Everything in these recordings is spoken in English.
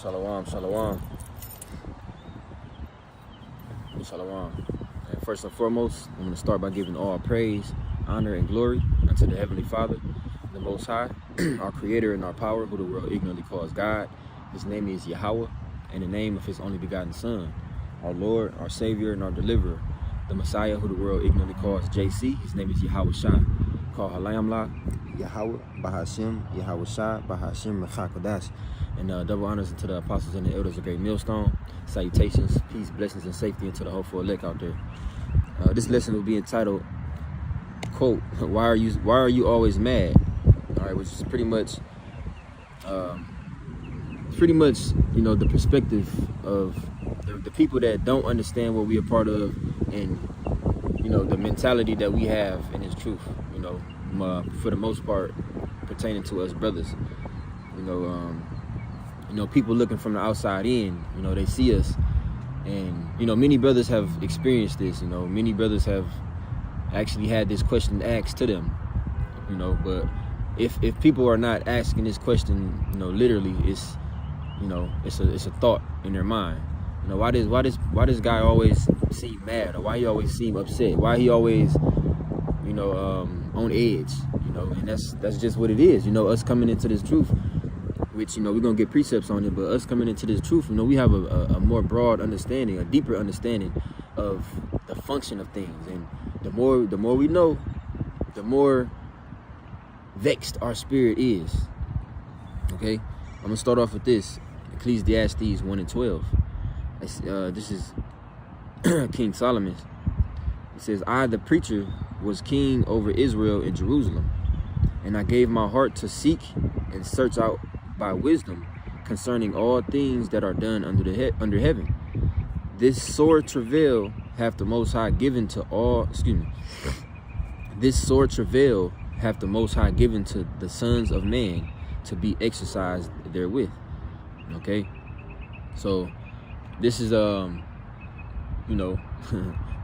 Shalom, shalom, shalom. And first and foremost, I'm going to start by giving all praise, honor, and glory unto the Heavenly Father, the Most High, our Creator and our power, who the world ignorantly calls God. His name is Yahweh, and the name of His only begotten Son, our Lord, our Savior, and our Deliverer, the Messiah, who the world ignorantly calls JC. His name is Yahweh Shai, called Halayamla, Yahweh, Bahashim, Yahweh Shai, Bahashim, Mechakadash. And double honors to the apostles and the elders of Great Millstone. Salutations, peace, blessings, and safety into the hopeful elect out there. This lesson will be entitled, quote, why are you always mad? All right, which is pretty much, you know, the perspective of the people that don't understand what we are part of, and, you know, the mentality that we have in this truth, you know, for the most part, pertaining to us brothers. You know, people looking from the outside in, you know, they see us, and, you know, many brothers have experienced this. You know, many brothers have actually had this question asked to them, you know. But if people are not asking this question, you know, literally, it's, you know, it's a thought in their mind. You know, why does guy always seem mad, or why he always seem upset? Why he always, you know, on edge? You know, and that's just what it is. You know, us coming into this truth, which, you know, we're gonna get precepts on it, but us coming into this truth, you know, we have a more broad understanding, a deeper understanding of the function of things. And the more we know, the more vexed our spirit is. Okay, I'm gonna start off with this, Ecclesiastes 1:12. This is King Solomon. It says, I, the preacher, was king over Israel in Jerusalem, and I gave my heart to seek and search out by wisdom concerning all things that are done under heaven. This sore travail hath the Most High given to all, this sore travail hath the Most High given to the sons of man to be exercised therewith. Okay, so this is you know,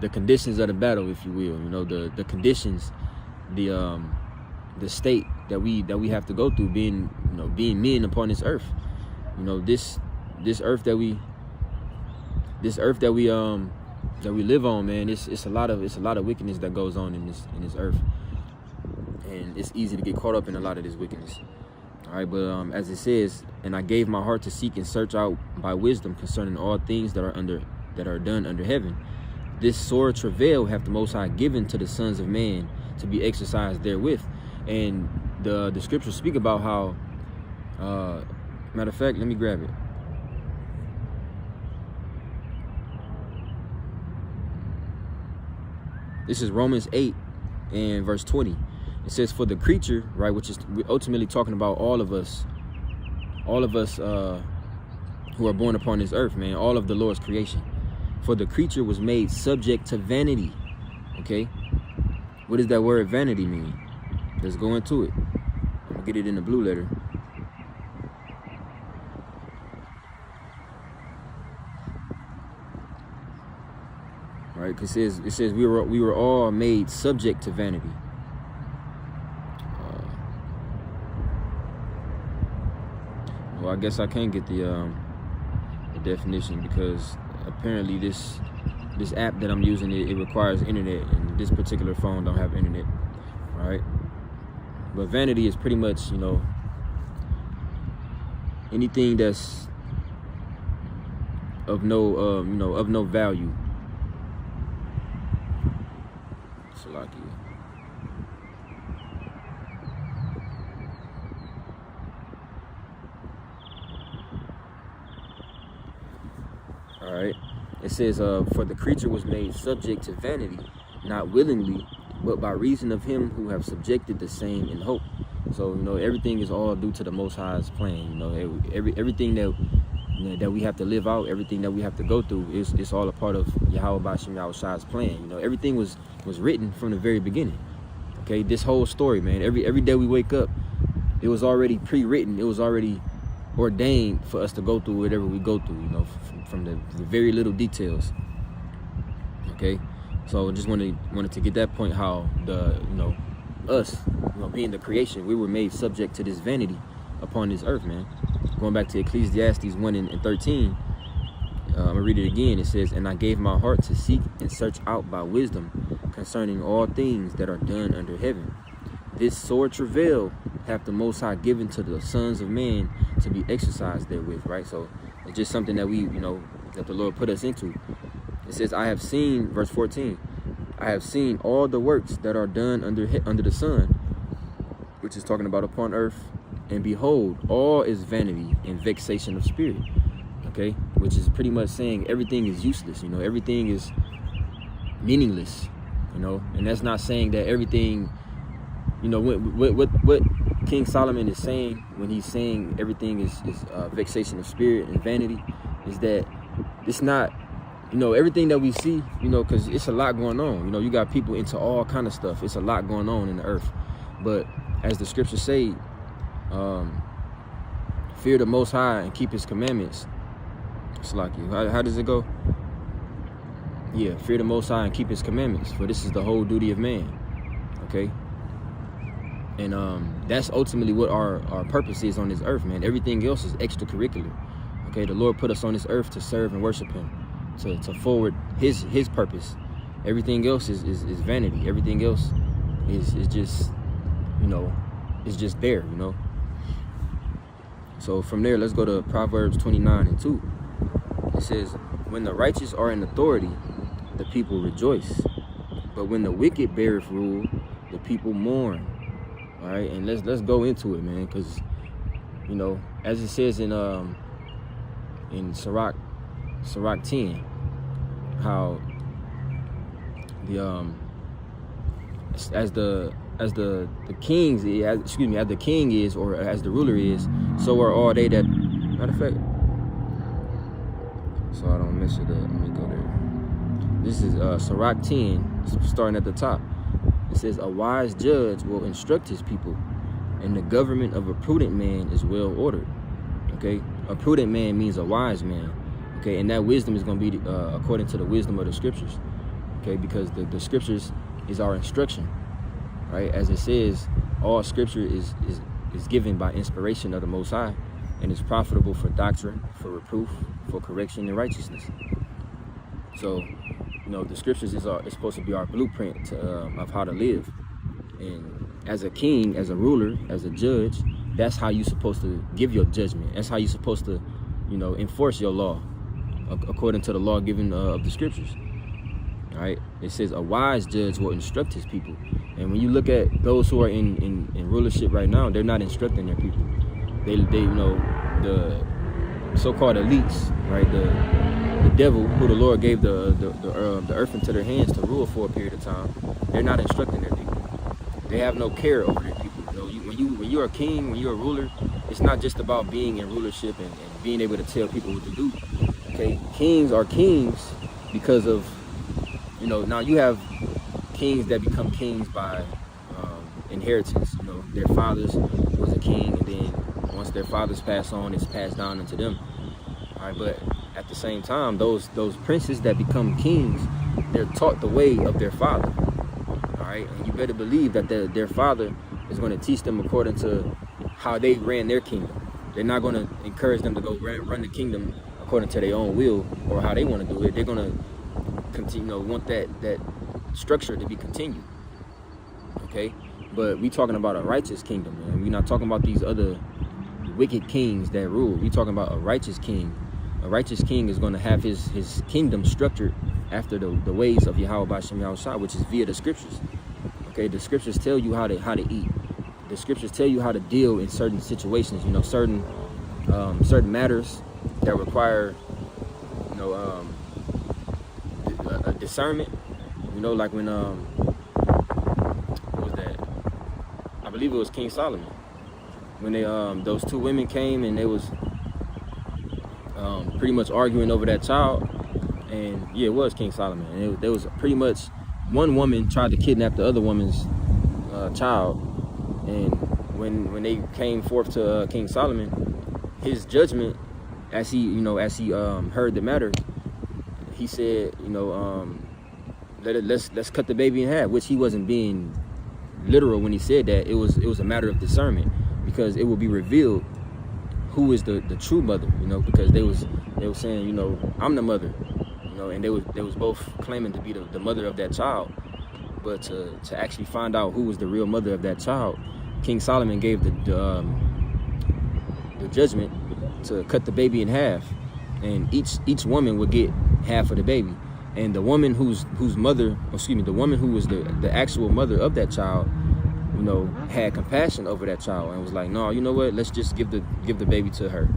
the conditions of the battle, if you will. You know, the conditions, the state that we have to go through, being men upon this earth. You know, this earth that we live on, man. It's a lot of wickedness that goes on in this earth, and it's easy to get caught up in a lot of this wickedness. All right, but as it says, and I gave my heart to seek and search out by wisdom concerning all things that are done under heaven. This sore travail hath the Most High given to the sons of man to be exercised therewith. And the scriptures speak about how, matter of fact, let me grab it. This is Romans 8 and verse 20. It says, for the creature, right, which is ultimately talking about all of us who are born upon this earth, man, all of the Lord's creation. For the creature was made subject to vanity. Okay, what does that word vanity mean? Let's go into it. I'm gonna get it in the blue letter. Right, because it says we were all made subject to vanity. Well, I guess I can't get the definition, because apparently this app that I'm using, it requires internet, and this particular phone don't have internet. All right. But vanity is pretty much, you know, anything that's of no, you know, of no value. Salakia. All right. It says, for the creature was made subject to vanity, not willingly, but by reason of him who have subjected the same in hope. So, you know, everything is all due to the Most High's plan. You know, everything that we have to live out, everything that we have to go through, it's all a part of Yahweh Bashim Yahweh Shai's plan. You know, everything was written from the very beginning. Okay, this whole story, man. Every day we wake up, it was already pre-written. It was already ordained for us to go through whatever we go through. You know, from the very little details. Okay. So just wanted to get that point, how us, being the creation, we were made subject to this vanity upon this earth, man. going back to Ecclesiastes 1 and 13, I'm going to read it again. It says, "And I gave my heart to seek and search out by wisdom concerning all things that are done under heaven. This sore travail hath the Most High given to the sons of men to be exercised therewith," right? So it's just something that we, that the Lord put us into. It says, "I have seen," verse 14, "I have seen all the works that are done under the sun," which is talking about upon earth, "and behold, all is vanity and vexation of spirit." Okay, which is pretty much saying everything is useless. Everything is meaningless. And that's not saying that everything. What King Solomon is saying when he's saying everything is vexation of spirit and vanity, is that it's not. Everything that we see. Because it's a lot going on. You got people into all kind of stuff. It's a lot going on in the earth. But as the scriptures say, fear the Most High and keep His commandments. How does it go? Yeah, fear the Most High and keep His commandments, for this is the whole duty of man. Okay? And that's ultimately what our purpose is on this earth, man. Everything else is extracurricular. Okay, the Lord put us on this earth to serve and worship Him, to forward His purpose. Everything else is vanity. Everything else is just, it's just there, So from there, let's go to Proverbs 29 and 2. It says, "When the righteous are in authority, the people rejoice. But when the wicked beareth rule, the people mourn." All right, and let's go into it, man, because as it says in Sirach 10, how the as the king is, or as the ruler is, so are all they that. Matter of fact, so I don't mess it up, let me go there. This is Sirach 10, starting at the top. It says, "A wise judge will instruct his people, and the government of a prudent man is well ordered." Okay, a prudent man means a wise man. Okay, and that wisdom is going to be according to the wisdom of the scriptures. Okay, because the scriptures is our instruction, right? As it says, all scripture is given by inspiration of the Most High, and is profitable for doctrine, for reproof, for correction, and righteousness. So, the scriptures is supposed to be our blueprint of how to live. And as a king, as a ruler, as a judge, that's how you're supposed to give your judgment. That's how you're supposed to, enforce your law according to the law given of the scriptures. All right. It says a wise judge will instruct his people. And when you look at those who are in rulership right now, they're not instructing their people. They the so-called elites, right? The devil, who the Lord gave the earth into their hands to rule for a period of time, they're not instructing their people. They have no care over their people. When you're a king, when you're a ruler, it's not just about being in rulership and being able to tell people what to do. Okay, kings are kings because of, now you have kings that become kings by inheritance. Their fathers was a king, and then once their fathers pass on, it's passed down into them. All right, but at the same time, those princes that become kings, they're taught the way of their father. All right, and you better believe that their father is going to teach them according to how they ran their kingdom. They're not going to encourage them to go run the kingdom according to their own will or how they want to do it. They're going to continue, want that structure to be continued. Okay, but we talking about a righteous kingdom, man. We're not talking about these other wicked kings that rule. We're talking about a righteous king. A righteous king is going to have his kingdom structured after the ways of Yahweh B'Shem Yahushua, which is via the scriptures. Okay, the scriptures tell you how to eat. The scriptures tell you how to deal in certain situations. Certain matters that require a discernment. Like when what was that? I believe it was King Solomon. When they those two women came and they was pretty much arguing over that child, and yeah, it was King Solomon. And there was pretty much one woman tried to kidnap the other woman's child, and when they came forth to King Solomon, his judgment, as he heard the matter, he said, let's cut the baby in half, which he wasn't being literal when he said that. It was a matter of discernment, because it will be revealed who is the true mother, you know, because they were saying, you know, I'm the mother, you know, and they was both claiming to be the mother of that child. But to actually find out who was the real mother of that child, King Solomon gave the judgment to cut the baby in half, and each woman would get half of the baby. And the woman whose mother, the woman who was the actual mother of that child, you know, had compassion over that child and was like, no, you know what? Let's just give the baby to her.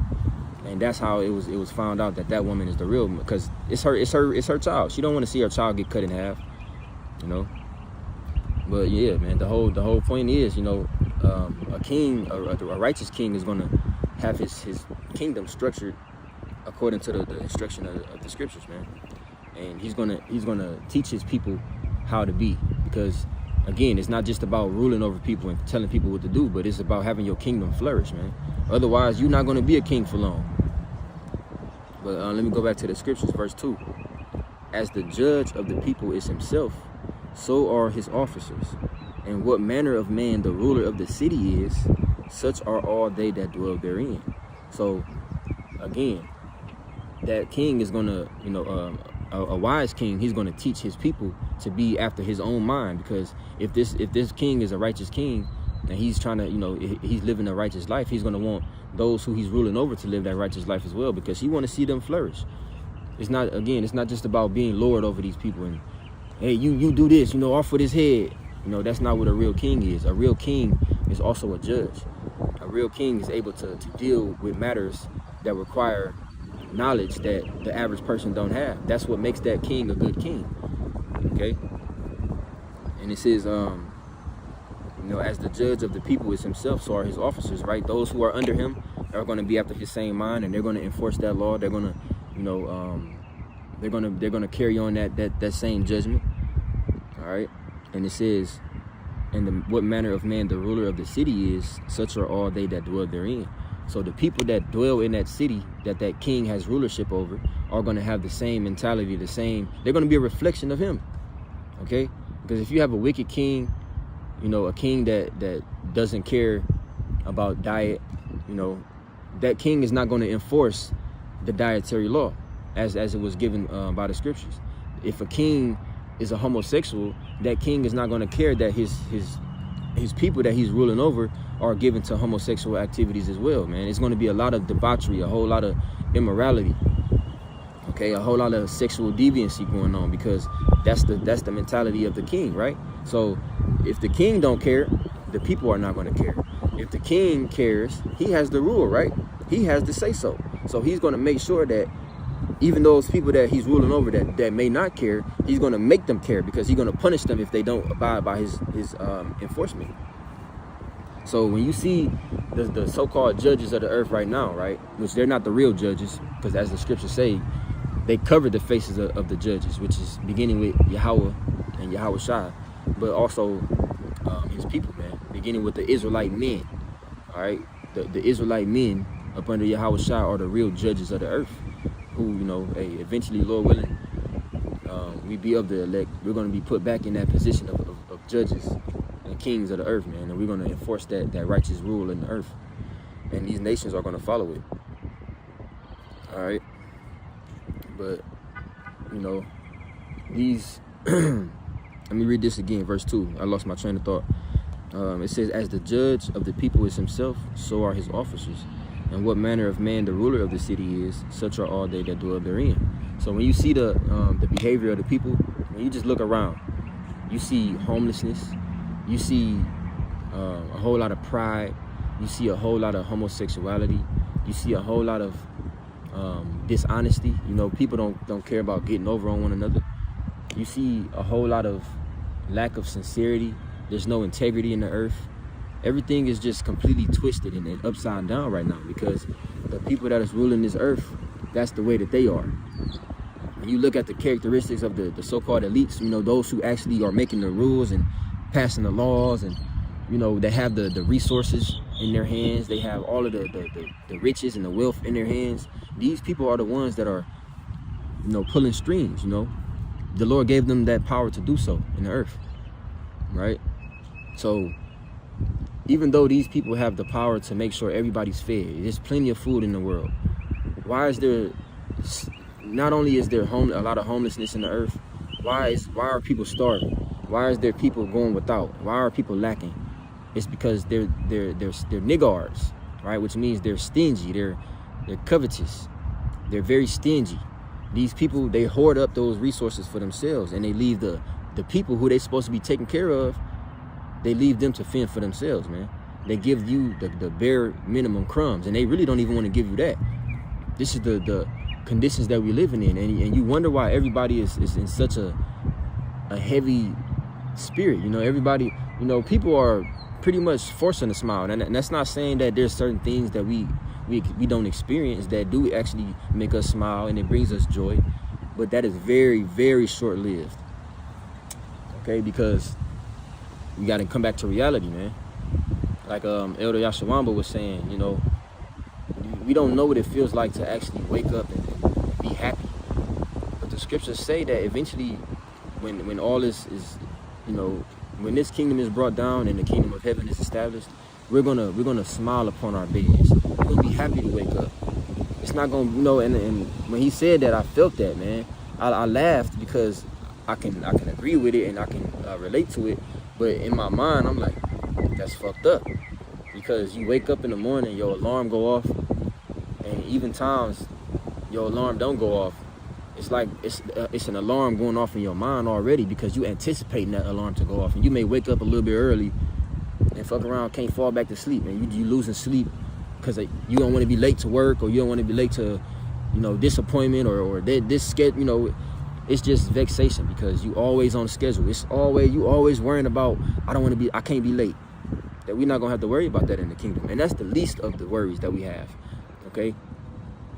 And that's how it was found out that woman is the real, because it's her child. She don't want to see her child get cut in half, you know. But yeah, man, the whole point is, you know, a king, a righteous king, is gonna have his kingdom structured according to the instruction of the scriptures, man. And he's gonna teach his people how to be, because again, it's not just about ruling over people and telling people what to do, but it's about having your kingdom flourish, man. Otherwise, you're not gonna be a king for long. But let me go back to the scriptures, verse 2. As the judge of the people is himself, so are his officers. And what manner of man the ruler of the city is, such are all they that dwell therein. So again, that king is gonna, you know, a wise king, he's gonna teach his people to be after his own mind. Because if this king is a righteous king, and he's trying to, you know, he's living a righteous life, he's gonna want those who he's ruling over to live that righteous life as well, because he want to see them flourish. It's not just about being lord over these people and, hey, you do this, you know, off with his head. You know, that's not what a real king is. A real king is also a judge. A real king is able to deal with matters that require knowledge that the average person don't have. That's what makes that king a good king. Okay? And it says, you know, as the judge of the people is himself, so are his officers, right? Those who are under him are going to be after his same mind, and they're going to enforce that law. They're going to, you know, they're gonna carry on that same judgment. All right. And it says, and what manner of man the ruler of the city is, such are all they that dwell therein. So the people that dwell in that city that king has rulership over are going to have the same mentality, they're going to be a reflection of him. Okay? Because if you have a wicked king, you know, a king that doesn't care about diet, you know, that king is not going to enforce the dietary law as it was given by the scriptures. If a king is a homosexual, that king is not going to care that his people that he's ruling over are given to homosexual activities as well, man. It's going to be a lot of debauchery, a whole lot of immorality, okay, a whole lot of sexual deviancy going on, because that's the mentality of the king, right? So if the king don't care, the people are not going to care. If the king cares, he has the rule, right? He has the say so. So he's going to make sure that even those people that he's ruling over that may not care, he's going to make them care, because he's going to punish them if they don't abide by his enforcement. So when you see the so-called judges of the earth right now, right, which they're not the real judges, because as the scriptures say, they covered the faces of the judges, which is beginning with Yahweh and Yahweh Shai, but also his people, man, beginning with the Israelite men. All right, the Israelite men up under Yahweh Shai are the real judges of the earth, who, you know, hey, eventually, Lord willing, we be of the elect. We're going to be put back in that position of judges and kings of the earth, man, and we're going to enforce that righteous rule in the earth, and these nations are going to follow it. All right, but you know, these let me read this again, verse 2. I lost my train of thought. It says, as the judge of the people is himself, so are his officers. And what manner of man the ruler of the city is, such are all they that dwell therein. So when you see the behavior of the people, when you just look around, you see homelessness, you see a whole lot of pride, you see a whole lot of homosexuality, you see a whole lot of dishonesty. You know, people don't care about getting over on one another. You see a whole lot of lack of sincerity. There's no integrity in the earth. Everything is just completely twisted and upside down right now, because the people that is ruling this earth, that's the way that they are. When you look at the characteristics of the so-called elites, you know, those who actually are making the rules and passing the laws, and, you know, they have the resources in their hands, they have all of the riches and the wealth in their hands. These people are the ones that are, you know, pulling strings. You know, the Lord gave them that power to do so in the earth, right? So even though these people have the power to make sure everybody's fed, there's plenty of food in the world. Why is there, not only is there a lot of homelessness in the earth, why are people starving? Why is there people going without? Why are people lacking? It's because they're niggards, right? Which means they're stingy, they're covetous, they're very stingy. These people, they hoard up those resources for themselves, and they leave the people who they're supposed to be taking care of, they leave them to fend for themselves, man. They give you the bare minimum crumbs, and they really don't even want to give you that. This is the conditions that we're living in, and you wonder why everybody is in such a heavy spirit. You know, everybody, you know, people are pretty much forcing a smile, and that's not saying that there's certain things that we don't experience that do actually make us smile and it brings us joy, but that is very, very short-lived. Okay, because we got to come back to reality, man. Like Elder Yashawamba was saying, you know, we don't know what it feels like to actually wake up and be happy. But the scriptures say that eventually, when all this is, you know, when this kingdom is brought down and the kingdom of heaven is established, we're gonna smile upon our beds. We're gonna be happy to wake up. It's not gonna, you know. And when he said that, I felt that, man. I laughed because I can agree with it and I can relate to it. But in my mind, I'm like, that's fucked up. Because you wake up in the morning, your alarm go off, and even times your alarm don't go off. It's like it's an alarm going off in your mind already because you anticipating that alarm to go off, and you may wake up a little bit early and fuck around, can't fall back to sleep, and you losing sleep because you don't want to be late to work, or you don't want to be late to, you know, disappointment or this schedule. You know, it's just vexation because you always on the schedule. It's always you always worrying about I can't be late. That we're not gonna have to worry about that in the kingdom, and that's the least of the worries that we have. Okay.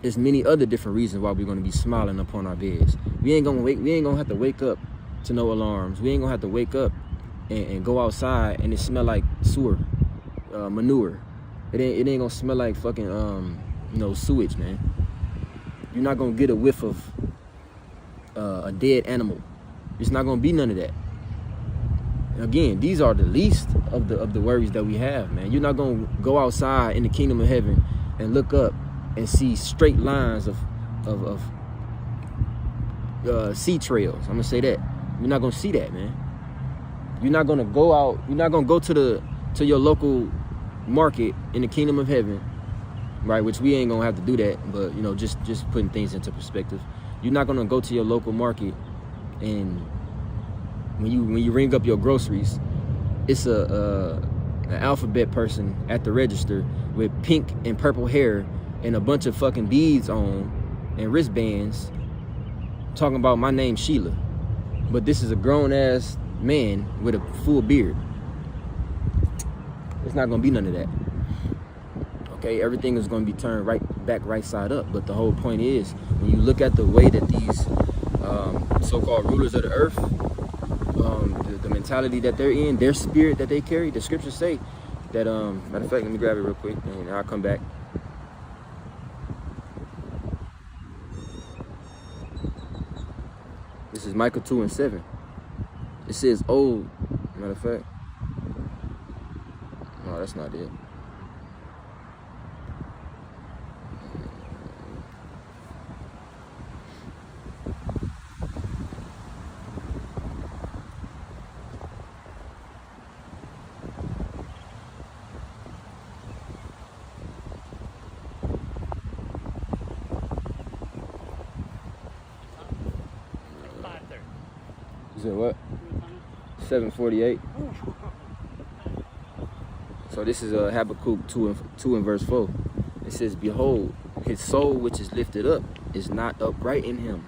There's many other different reasons why we're going to be smiling upon our beds. We ain't gonna have to wake up to no alarms. We ain't gonna have to wake up and go outside and it smell like sewer, manure. It ain't gonna smell like fucking you know, sewage, man. You're not gonna get a whiff of a dead animal. It's not gonna be none of that. Again, these are the least of the worries that we have, man. You're not gonna go outside in the kingdom of heaven and look up and see straight lines of sea trails. I'm gonna say that. You're not gonna see that, man. You're not gonna go out. You're not gonna go to your local market in the kingdom of heaven, right? Which we ain't gonna have to do that, but you know, just putting things into perspective. You're not gonna go to your local market and when you ring up your groceries, it's an alphabet person at the register with pink and purple hair and a bunch of fucking beads on and wristbands talking about my name's Sheila. But this is a grown-ass man with a full beard. It's not going to be none of that. Okay, everything is going to be turned right side up. But the whole point is, when you look at the way that these so-called rulers of the earth, the mentality that they're in, their spirit that they carry, the scriptures say that, matter of fact, let me grab it real quick and I'll come back. This is Micah 2:7. It says, oh, matter of fact, no, that's not it. You said what? 7:48. So this is Habakkuk 2 and verse 4. It says, behold, his soul which is lifted up is not upright in him,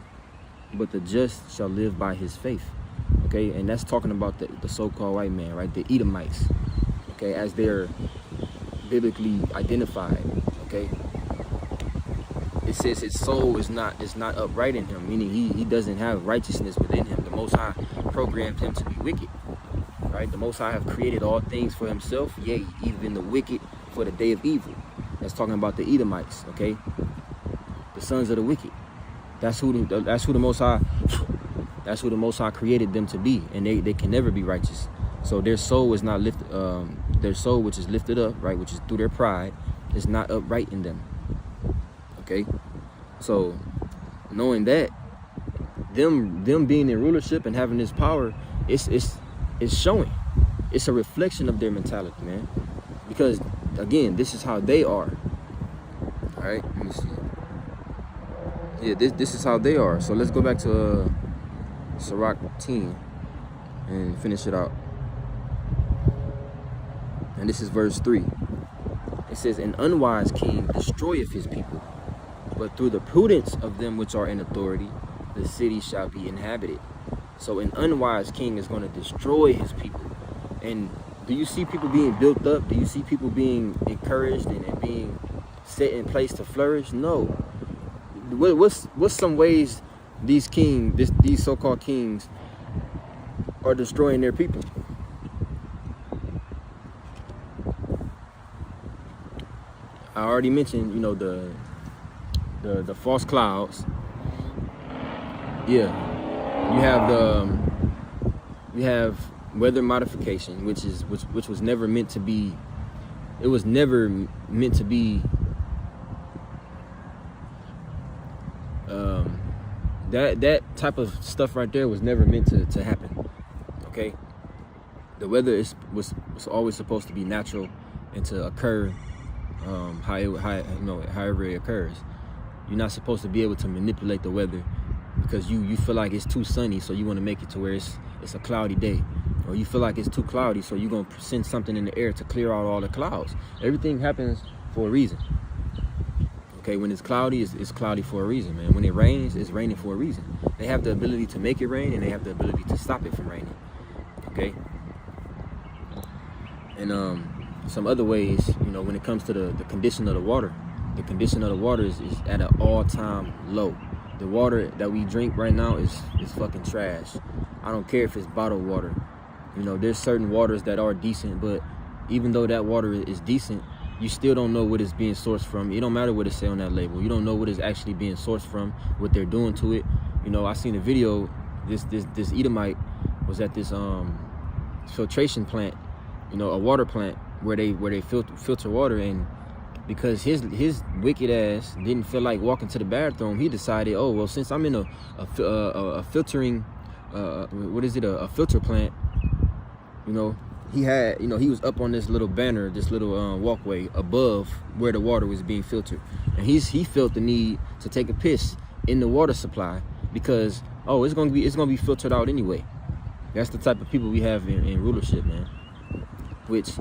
but the just shall live by his faith. Okay, and that's talking about the so-called white man, right? The Edomites, okay, as they're biblically identified. Okay, it says his soul is not upright in him, meaning he doesn't have righteousness within him. The Most High programmed him to be wicked, right? The Most High have created all things for himself, yea, even the wicked for the day of evil. That's talking about the Edomites, okay? The sons of the wicked. That's who the Most High created them to be, and they can never be righteous. So their soul is not lifted. their soul, which is lifted up, right, which is through their pride, is not upright in them. Okay, so knowing that, them being in rulership and having this power, it's showing. It's a reflection of their mentality, man. Because again, this is how they are. All right, let me see. Yeah, this is how they are. So let's go back to Sirach 10 and finish it out. And this is verse 3. It says, "An unwise king destroyeth his people, but through the prudence of them which are in authority, the city shall be inhabited." So an unwise king is going to destroy his people. And do you see people being built up? Do you see people being encouraged and being set in place to flourish? No. What's some ways these so-called kings are destroying their people? I already mentioned, the false clouds. Yeah, you have weather modification, which was never meant to be. It was never meant to be. That type of stuff right there was never meant to happen. Okay, the weather was always supposed to be natural and to occur however it occurs. You're not supposed to be able to manipulate the weather because you feel like it's too sunny, so you want to make it to where it's a cloudy day, or you feel like it's too cloudy, so you're gonna send something in the air to clear out all the clouds. Everything happens for a reason. Okay, when it's cloudy, it's cloudy for a reason, man. When it rains, it's raining for a reason. They have the ability to make it rain, and they have the ability to stop it from raining. Okay, and some other ways, when it comes to the condition of the water is at an all-time low. The water that we drink right now is fucking trash. I don't care if it's bottled water. There's certain waters that are decent, but even though that water is decent, you still don't know what it's being sourced from. It don't matter what it say on that label. You don't know what it's actually being sourced from, what they're doing to it. I seen a video. This Edomite was at this filtration plant, a water plant where they filter water, and because his wicked ass didn't feel like walking to the bathroom, he decided, oh well, since I'm in a filtering a filter plant, he was up on this little banner, this little walkway above where the water was being filtered, and he felt the need to take a piss in the water supply because it's gonna be filtered out anyway. That's the type of people we have in rulership, man. Which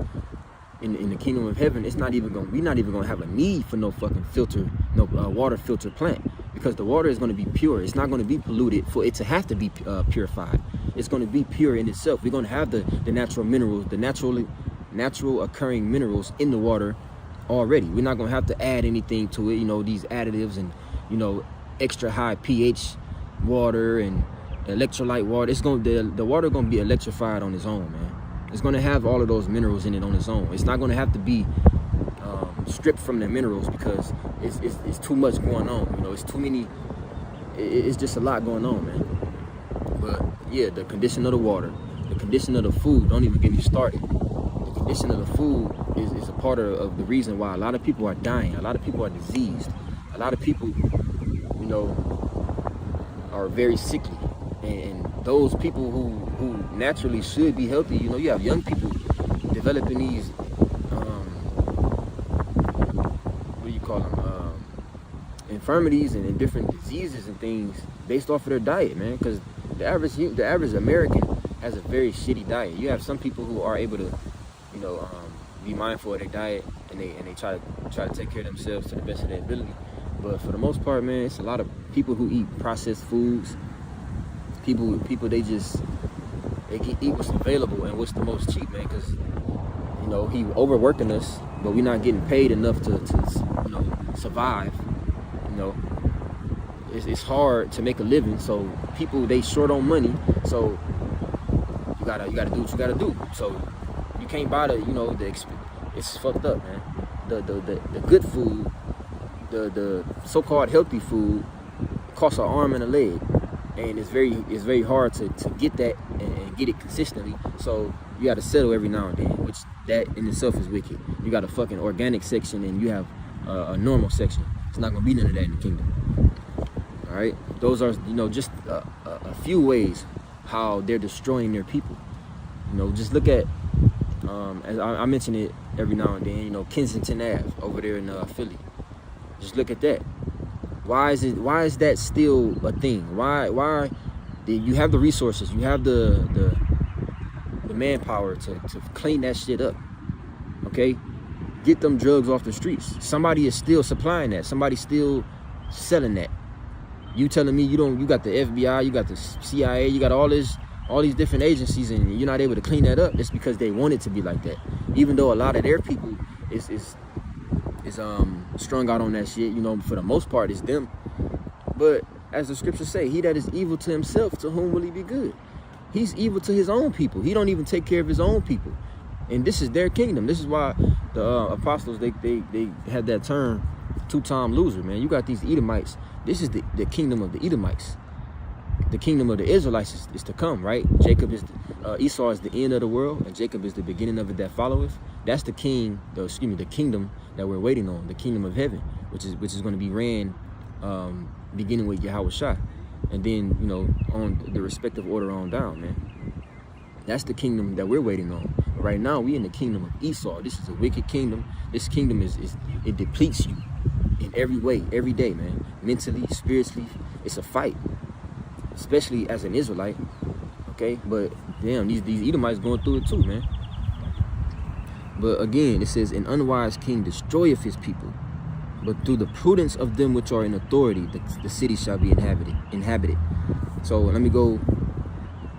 in the kingdom of heaven, we're not even gonna have a need for no fucking water filter plant, because the water is gonna be pure. It's not gonna be polluted for it to have to be purified. It's gonna be pure in itself. We're gonna have the natural minerals, the natural occurring minerals in the water already. We're not gonna have to add anything to it. These additives and extra high pH water and electrolyte water. The water gonna be electrified on its own, man. It's going to have all of those minerals in it on its own. It's not going to have to be stripped from the minerals because it's too much going on. It's too many. It's just a lot going on, man. But yeah, the condition of the water, the condition of the food. Don't even get me started. The condition of the food is a part of the reason why a lot of people are dying. A lot of people are diseased. A lot of people, are very sickly. And those people who naturally should be healthy, you have young people developing these, what do you call them, infirmities and different diseases and things based off of their diet, man. Because the average American has a very shitty diet. You have some people who are able to, be mindful of their diet and they try to take care of themselves to the best of their ability. But for the most part, man, it's a lot of people who eat processed foods. People they eat what's available and what's the most cheap, man, because he overworking us, but we're not getting paid enough to survive. It's hard to make a living, so people, they short on money, so you gotta do what you gotta do. So you can't buy it's fucked up, man. The good food, the so-called healthy food costs an arm and a leg. And it's very hard to get that and get it consistently. So you got to settle every now and then, which that in itself is wicked. You got a fucking organic section and you have a normal section. It's not gonna be none of that in the kingdom. All right, those are, you know, just a few ways how they're destroying their people. You know, just look at, as I mention it every now and then, you know, Kensington Ave over there in Philly. Just look at that. Why is that still a thing? Why you have the resources, you have the manpower to clean that shit up, okay? Get them drugs off the streets. Somebody is still supplying that. Somebody's still selling that. You telling me you got the FBI, you got the CIA, you got all these different agencies, and you're not able to clean that up? It's because they want it to be like that. Even though a lot of their people is strung out on that shit, you know, for the most part it's them. But as the scriptures say, he that is evil to himself, to whom will he be good? He's evil to his own people. He don't even take care of his own people. And this is their kingdom. This is why the apostles, they had that term, two-time loser, man. You got these Edomites. This is the kingdom of the Edomites. The kingdom of the Israelites is to come, right? Esau is the end of the world, and Jacob is the beginning of it that followeth. That's the kingdom that we're waiting on, the kingdom of heaven, which is going to be ran beginning with Yahweh Shai, and then, you know, on the respective order on down, man. That's the kingdom that we're waiting on. But right now, we in the kingdom of Esau. This is a wicked kingdom. This kingdom it depletes you in every way, every day, man. Mentally, spiritually, it's a fight, especially as an Israelite, okay? But damn, these Edomites going through it too, man. But again, it says, an unwise king destroyeth his people, but through the prudence of them which are in authority, the city shall be inhabited. So let me go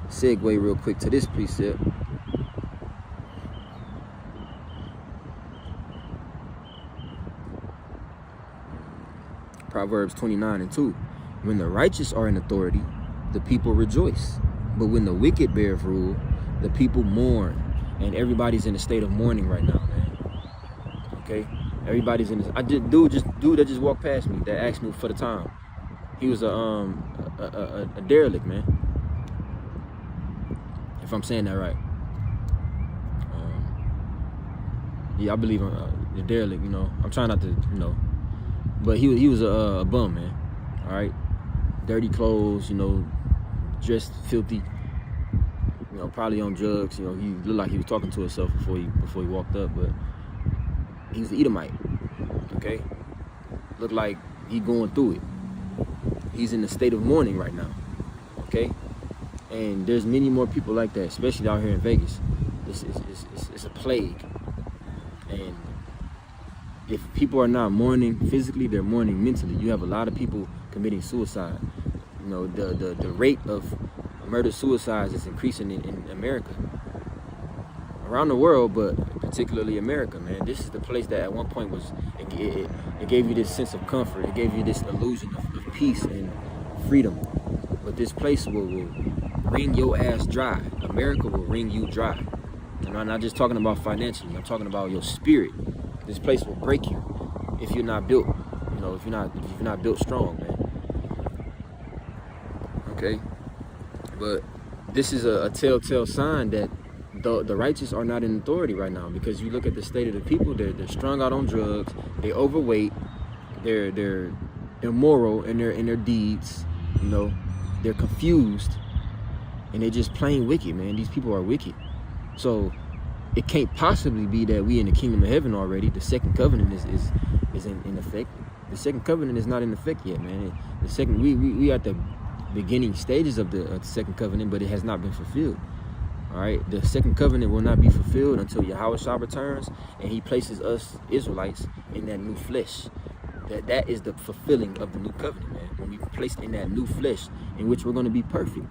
segue real quick to this precept. Proverbs 29:2. When the righteous are in authority, the people rejoice. But when the wicked bear rule, the people mourn. And everybody's in a state of mourning right now, man. Okay? Everybody's in this. Dude that just walked past me that asked me for the time. He was a derelict, man. If I'm saying that right. Yeah, I believe the derelict, you know. I'm trying not to, you know. But he was a bum, man. All right? Dirty clothes, you know, dressed filthy. You know, probably on drugs. You know, he looked like he was talking to himself before he walked up, but he's an Edomite, okay? Look like he going through it. He's in a state of mourning right now, okay? And there's many more people like that, especially out here in Vegas. It's a plague. And if people are not mourning physically, they're mourning mentally. You have a lot of people committing suicide. You know, the rate of murder-suicides is increasing in America. Around the world, but particularly America, man. This is the place that at one point was, it gave you this sense of comfort. It gave you this illusion of peace and freedom. But this place will wring your ass dry. America will wring you dry. And I'm not just talking about financially. I'm talking about your spirit. This place will break you if you're not built. You know, if you're not built strong, man. Okay. But this is a telltale sign that the righteous are not in authority right now, because you look at the state of the people. They're strung out on drugs. They're overweight. They're immoral in their deeds. You know, they're confused, and they're just plain wicked, man. These people are wicked. So it can't possibly be that we in the kingdom of heaven already. The second covenant is in effect. The second covenant is not in effect yet, man. The second we at the beginning stages of the second covenant, but it has not been fulfilled. All right, the second covenant will not be fulfilled until Yahweh Shah returns and he places us Israelites in that new flesh. That is the fulfilling of the new covenant, man. When we placed in that new flesh, in which we're going to be perfect.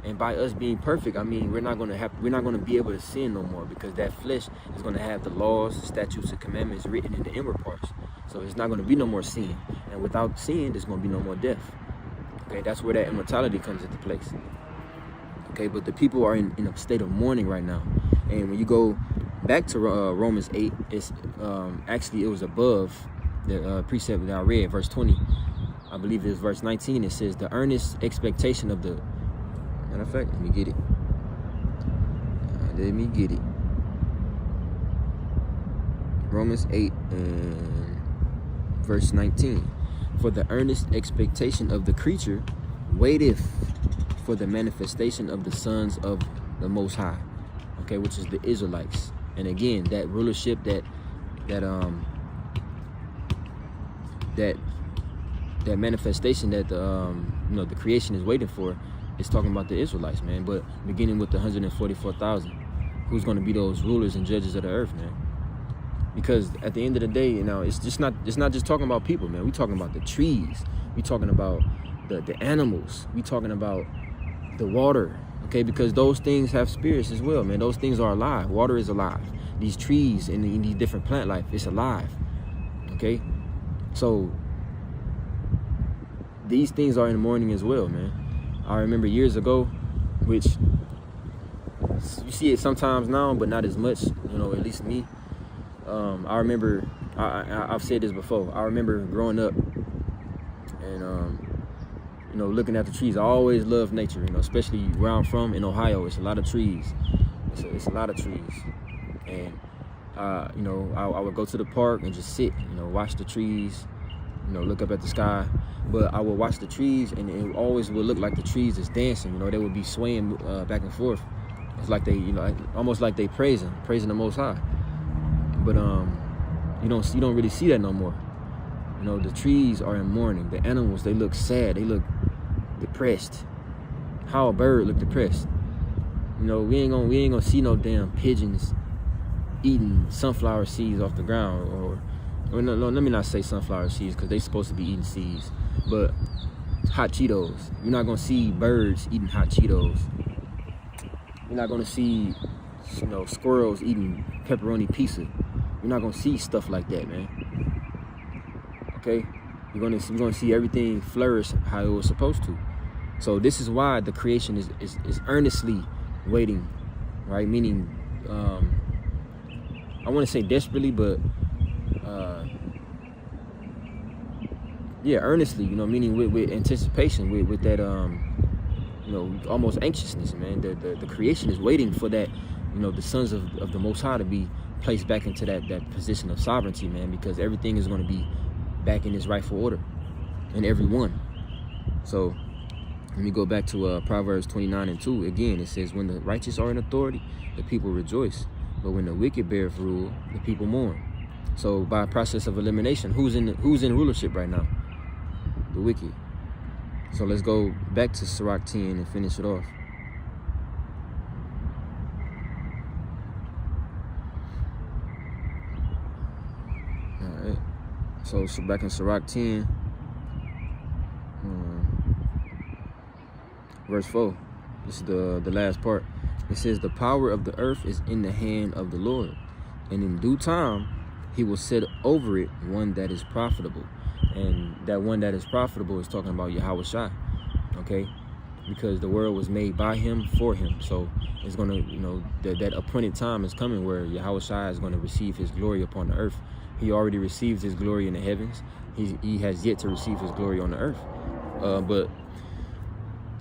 And by us being perfect, I mean we're not going to be able to sin no more, because that flesh is going to have the laws, the statutes, and commandments written in the inward parts. So it's not going to be no more sin, and without sin, there's going to be no more death. Okay, that's where that immortality comes into place. Okay, but the people are in a state of mourning right now. And when you go back to Romans 8, it's actually it was above the precept that I read, verse 20. I believe it's verse 19. It says, the earnest expectation of the... Matter of fact, let me get it. Let me get it. Romans 8 and verse 19. For the earnest expectation of the creature waiteth for the manifestation of the sons of the Most High. Okay, which is the Israelites. And again, that rulership, that manifestation that the creation is waiting for, is talking about the Israelites, man. But beginning with the 144,000, who's going to be those rulers and judges of the earth, man? Because at the end of the day, it's not just talking about people, man. We talking about the trees. We talking about the animals. We talking about the water. Okay, because those things have spirits as well, man. Those things are alive. Water is alive. These trees and these different plant life, it's alive. Okay, so these things are in the morning as well, man. I remember years ago, which you see it sometimes now, but not as much, at least me. I remember, I've said this before, I remember growing up and, looking at the trees. I always loved nature, especially where I'm from in Ohio. It's a lot of trees. It's a lot of trees. And, I would go to the park and just sit, watch the trees, look up at the sky. But I would watch the trees, and it always would look like the trees is dancing. They would be swaying back and forth. It's like they, almost like they praising the Most High. But you don't really see that no more. The trees are in mourning. The animals, they look sad. They look depressed. How a bird look depressed? We ain't gonna see no damn pigeons eating sunflower seeds off the ground, or no, let me not say sunflower seeds, because they supposed to be eating seeds, but hot Cheetos. You're not gonna see birds eating hot Cheetos. You're not gonna see, squirrels eating pepperoni pizza. You're not gonna see stuff like that, man. Okay, you're gonna see everything flourish how it was supposed to. So this is why the creation is earnestly waiting, right? Meaning, I want to say desperately, but earnestly. Meaning with anticipation, with that almost anxiousness, man. The creation is waiting for that, the sons of the Most High to be placed back into that position of sovereignty, man, because everything is going to be back in its rightful order, and everyone. So let me go back to Proverbs 29 and 2. Again, it says, when the righteous are in authority, the people rejoice, but when the wicked beareth rule, the people mourn. So by a process of elimination, who's in rulership right now? The wicked. So let's go back to Sirach 10 and finish it off. So back in Sirach 10, verse 4, this is the last part. It says, the power of the earth is in the hand of the Lord, and in due time he will set over it one that is profitable. And that one that is profitable is talking about Yahweh Shai, okay? Because the world was made by him, for him. So it's going to, that appointed time is coming where Yahweh Shai is going to receive his glory upon the earth. He already received his glory in the heavens. He has yet to receive his glory on the earth. But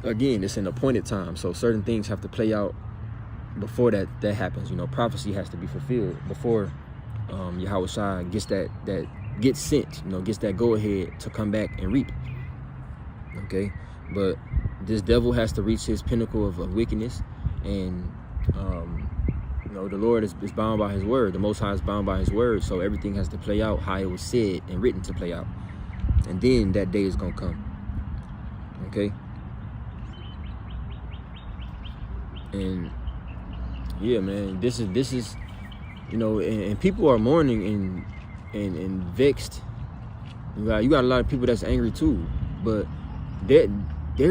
again, it's an appointed time. So certain things have to play out before that happens. Prophecy has to be fulfilled before Yahweh Shai gets gets sent, gets that go ahead to come back and reap. Okay, but this devil has to reach his pinnacle of wickedness, and the Lord is bound by his word. The Most High is bound by his word, so everything has to play out how it was said and written to play out, and then that day is gonna come. Okay, and yeah, man, this is and people are mourning and vexed. You got a lot of people that's angry too, but they're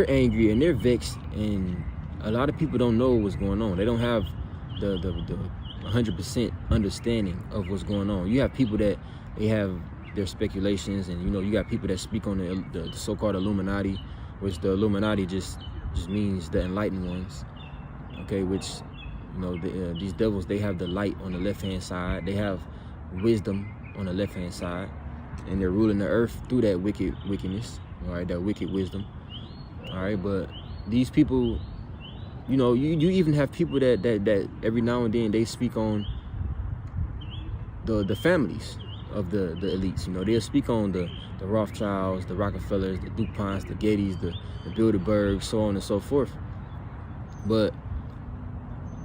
angry and they're vexed, and a lot of people don't know what's going on. They don't have the 100% understanding of what's going on. You have people that they have their speculations, and you got people that speak on the so-called Illuminati, which the Illuminati just means the enlightened ones. Okay, which these devils, they have the light on the left-hand side. They have wisdom on the left-hand side, and they're ruling the earth through that wickedness. All right, that wicked wisdom. All right, but these people, You know, you even have people that every now and then they speak on the families of the elites. You know, they'll speak on the Rothschilds, the Rockefellers, the DuPonts, the Gettys, the Bilderbergs, so on and so forth. But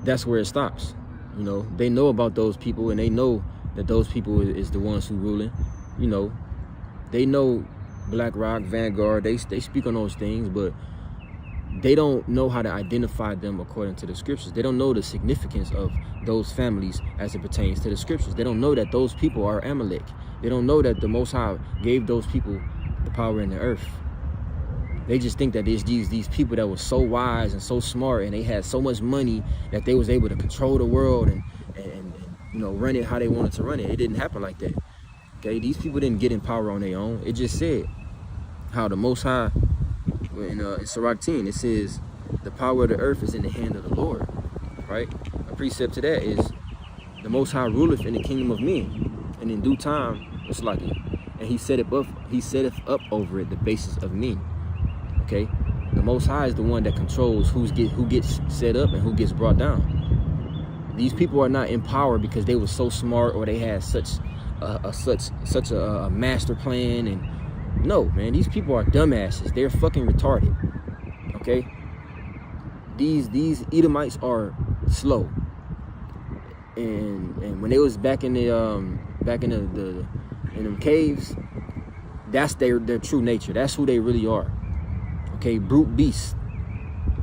that's where it stops. You know, they know about those people, and they know that those people is the ones who ruling. You know, they know BlackRock, Vanguard, they speak on those things, but they don't know how to identify them according to the scriptures. They don't know the significance of those families as it pertains to the scriptures. They don't know that those people are Amalek. They don't know that the Most High gave those people the power in the earth. They just think that there's these people that were so wise and so smart, and they had so much money that they was able to control the world and you know, run it how they wanted to run it. It didn't happen like that. Okay, these people didn't get in power on their own. It just said how the Most High, in Sirach 10, it says the power of the earth is in the hand of the Lord, right? A precept to that is the Most High ruleth in the kingdom of men, and in due time, it's like it, and he setteth up over it the basis of men. Okay, the Most High is the one that controls who gets set up and who gets brought down. These people are not in power because they were so smart or they had such a master plan. And no, man, these people are dumbasses. They're fucking retarded. Okay, these Edomites are slow. And when they was back in the in them caves, that's their true nature. That's who they really are. Okay, brute beasts,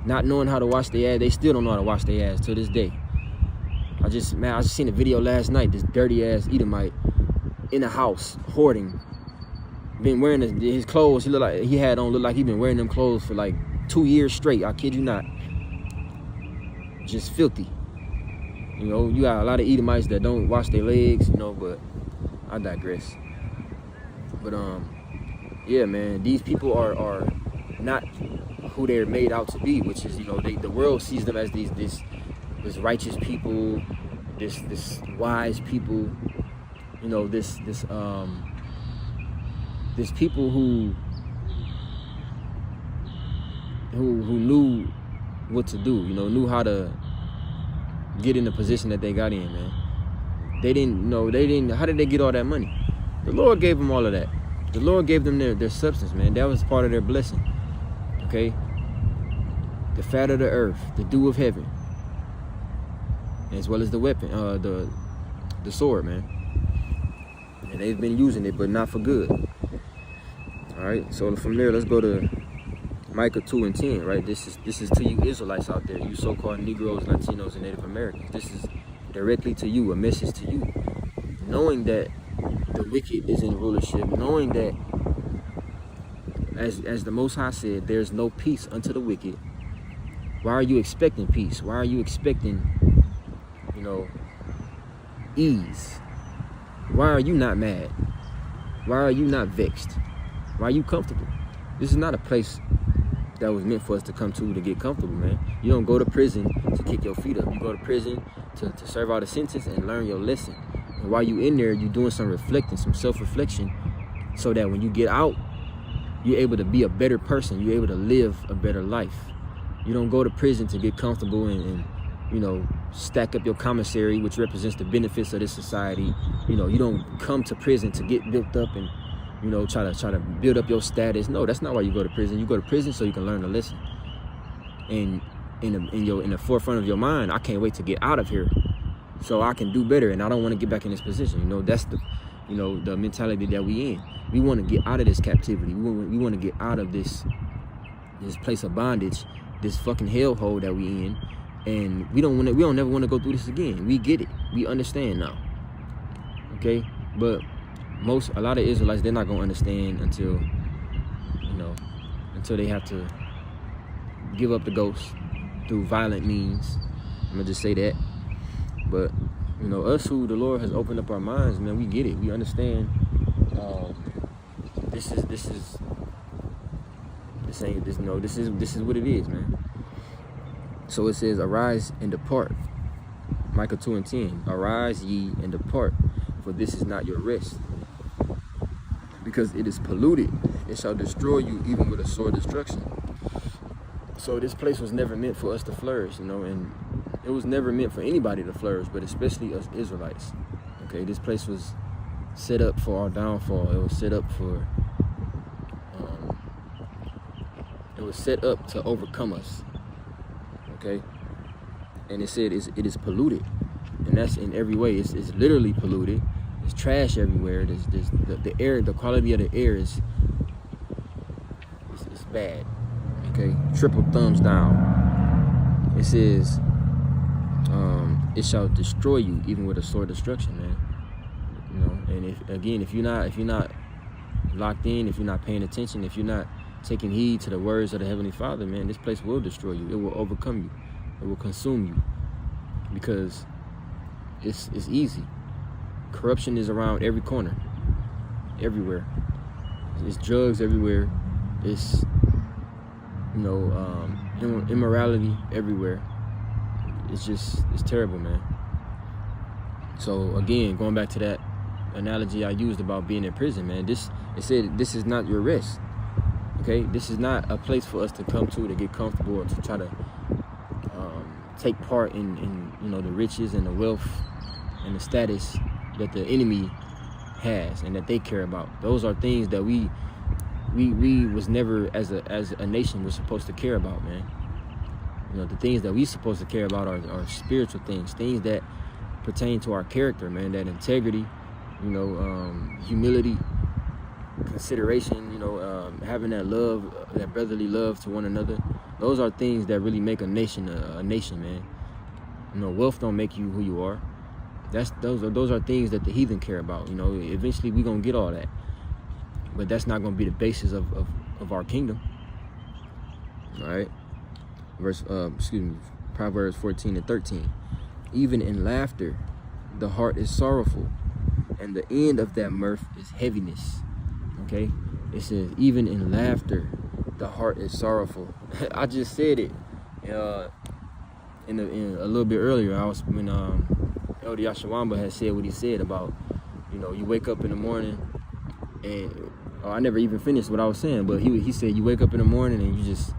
not knowing how to wash their ass. They still don't know how to wash their ass to this day. I just seen a video last night. This dirty ass Edomite in a house hoarding, been wearing his clothes. Looked like he been wearing them clothes for like 2 years straight. I kid you not. Just filthy. You know, you got a lot of Edomites that don't wash their legs. You know, but I digress. But yeah, man, these people are not who they're made out to be, which is, you know, the world sees them as this righteous people, this wise people, you know, this people who knew what to do, you know, knew how to get in the position that they got in, man. They didn't, how did they get all that money? The Lord gave them all of that. The Lord gave them their substance, man. That was part of their blessing. Okay? The fat of the earth, the dew of heaven, as well as the weapon, the sword, man. And they've been using it, but not for good. All right, so from there, let's go to Micah 2:10, right? This is to you Israelites out there, you so-called Negroes, Latinos, and Native Americans. This is directly to you, a message to you. Knowing that the wicked is in rulership, knowing that, as the Most High said, there's no peace unto the wicked. Why are you expecting peace? Why are you expecting, you know, ease? Why are you not mad? Why are you not vexed? Why are you comfortable? This is not a place that was meant for us to come to get comfortable, man. You don't go to prison to kick your feet up. You go to prison to serve out a sentence and learn your lesson. And while you in there, you're doing some reflecting, some self-reflection, so that when you get out, you're able to be a better person. You're able to live a better life. You don't go to prison to get comfortable and you know, stack up your commissary, which represents the benefits of this society. You know, you don't come to prison to get built up and, you know, try to build up your status. No, that's not why you go to prison. You go to prison so you can learn a lesson. And in the forefront of your mind, I can't wait to get out of here so I can do better, and I don't want to get back in this position. You know, that's the mentality that we in. We want to get out of this captivity. We want to get out of this place of bondage, this fucking hellhole that we in. And we don't never want to go through this again. We get it. We understand now. Okay? But a lot of Israelites, they're not gonna understand until they have to give up the ghost through violent means. I'm gonna just say that. But you know, us who the Lord has opened up our minds, man, we get it. We understand. This is what it is, man. So it says, arise and depart. Micah 2:10. Arise ye and depart, for this is not your rest. Because it is polluted, it shall destroy you even with a sore destruction. So this place was never meant for us to flourish, you know, and it was never meant for anybody to flourish, but especially us Israelites. Okay, this place was set up for our downfall. It was set up for, it was set up to overcome us. Okay, and it said it is polluted, and that's in every way. It's literally polluted. There's trash everywhere. There's the air, the quality of the air is bad. Okay, triple thumbs down. It says, it shall destroy you, even with a sword destruction, man. You know, and if you're not locked in, if you're not paying attention, if you're not taking heed to the words of the Heavenly Father, man, this place will destroy you. It will overcome you. It will consume you, because it's easy. Corruption is around every corner, everywhere. It's drugs everywhere. It's, you know, immorality everywhere. It's terrible, man. So again, going back to that analogy I used about being in prison, man, it said this is not your rest. Okay, this is not a place for us to come to get comfortable or to try to take part in you know, the riches and the wealth and the status that the enemy has and that they care about. Those are things that we was never, as a nation, we're supposed to care about, man. You know, the things that we supposed to care about are spiritual things that pertain to our character, man. That integrity, you know, humility, consideration, you know, having that love, that brotherly love to one another. Those are things that really make a nation a nation, man. You know, wealth don't make you who you are. Those are things that the heathen care about. You know, eventually we gonna get all that, but that's not gonna be the basis of our kingdom. All right, Proverbs 14:13. Even in laughter, the heart is sorrowful, and the end of that mirth is heaviness. Okay, it says even in laughter, the heart is sorrowful. I just said it in a little bit earlier. When Elder Yashawamba had said what he said about, you know, you wake up in the morning and I never even finished what I was saying, but he said you wake up in the morning and you just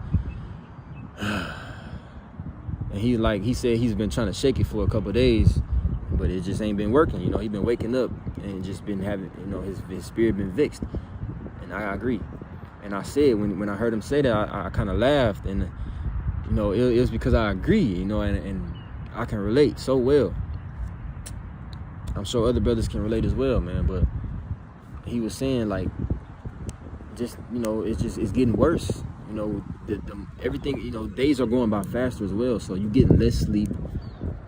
and he said he's been trying to shake it for a couple of days, but it just ain't been working. You know, he's been waking up and just been having, you know, his spirit been vexed, and I agree. And I said when I heard him say that, I kind of laughed, and you know, it was because I agree, you know, and I can relate so well. I'm sure other brothers can relate as well, man. But he was saying, like, just, you know, it's getting worse. You know, everything, you know, days are going by faster as well. So you getting less sleep.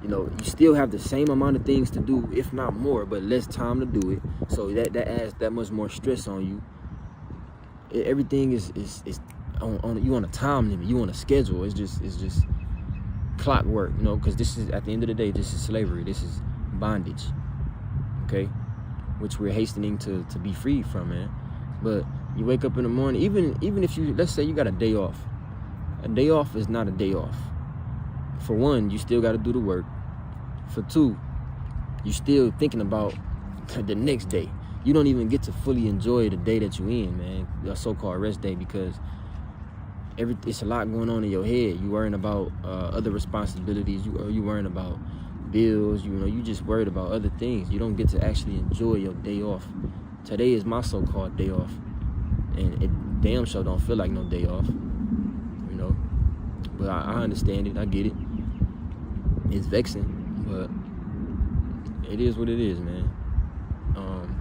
You know, you still have the same amount of things to do, if not more, but less time to do it. So that adds that much more stress on you. Everything is on you on a time limit. You on a schedule. It's just clockwork. You know, because this is, at the end of the day, this is slavery. This is bondage. Okay, which we're hastening to be free from, man. But you wake up in the morning, even if you, let's say you got a day off. A day off is not a day off. For one, you still got to do the work. For two, you're still thinking about the next day. You don't even get to fully enjoy the day that you're in, man, your so-called rest day, because it's a lot going on in your head. You worrying about other responsibilities. You worrying about bills. You know, you just worried about other things. You don't get to actually enjoy your day off. Today is my so-called day off, and it damn sure don't feel like no day off. You know, but I understand it. I get it. It's vexing, but it is what it is, man.